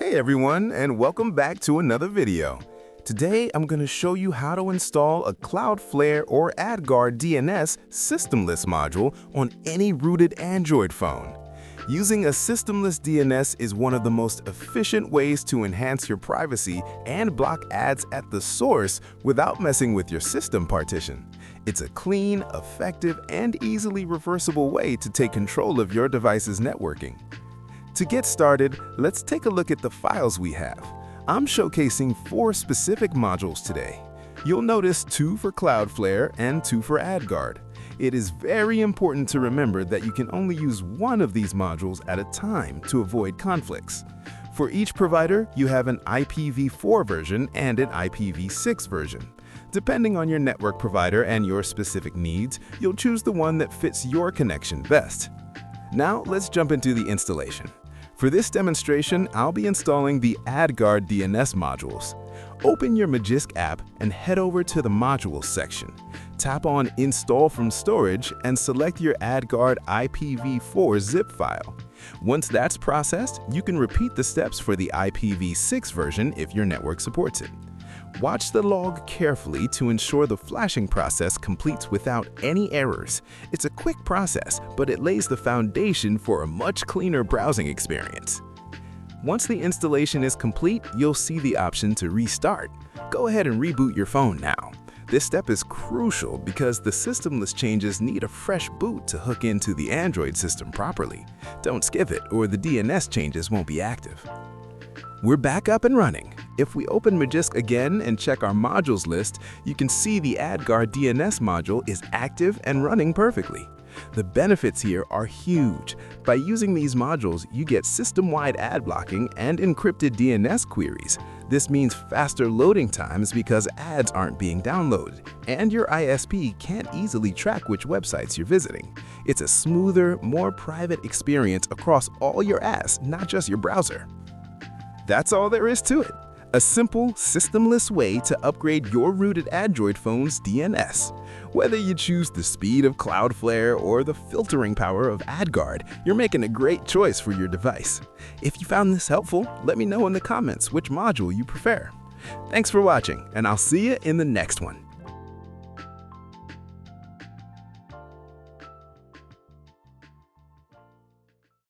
Hey everyone, and welcome back to another video. Today I'm going to show you how to install a Cloudflare OR AdGuard DNS Systemless module on any rooted Android phone. Using a Systemless DNS is one of the most efficient ways to enhance your privacy and block ads at the source without messing with your system partition. It's a clean, effective, and easily reversible way to take control of your device's networking. To get started, let's take a look at the files we have. I'm showcasing 4 specific modules today. You'll notice 2 for Cloudflare and 2 for AdGuard. It is very important to remember that you can only use one of these modules at a time to avoid conflicts. For each provider, you have an IPv4 version and an IPv6 version. Depending on your network provider and your specific needs, you'll choose the one that fits your connection best. Now, let's jump into the installation. For this demonstration, I'll be installing the AdGuard DNS modules. Open your Magisk app and head over to the Modules section. Tap on Install from Storage and select your AdGuard IPv4 zip file. Once that's processed, you can repeat the steps for the IPv6 version if your network supports it. Watch the log carefully to ensure the flashing process completes without any errors. It's a quick process, but it lays the foundation for a much cleaner browsing experience. Once the installation is complete, you'll see the option to restart. Go ahead and reboot your phone now. This step is crucial because the Systemless changes need a fresh boot to hook into the Android system properly. Don't skip it, or the DNS changes won't be active. We're back up and running. If we open Magisk again and check our modules list, you can see the AdGuard DNS module is active and running perfectly. The benefits here are huge. By using these modules, you get system-wide ad blocking and encrypted DNS queries. This means faster loading times because ads aren't being downloaded, and your ISP can't easily track which websites you're visiting. It's a smoother, more private experience across all your apps, not just your browser. That's all there is to it. A simple, systemless way to upgrade your rooted Android phone's DNS. Whether you choose the speed of Cloudflare or the filtering power of AdGuard, you're making a great choice for your device. If you found this helpful, let me know in the comments which module you prefer. Thanks for watching, and I'll see you in the next one.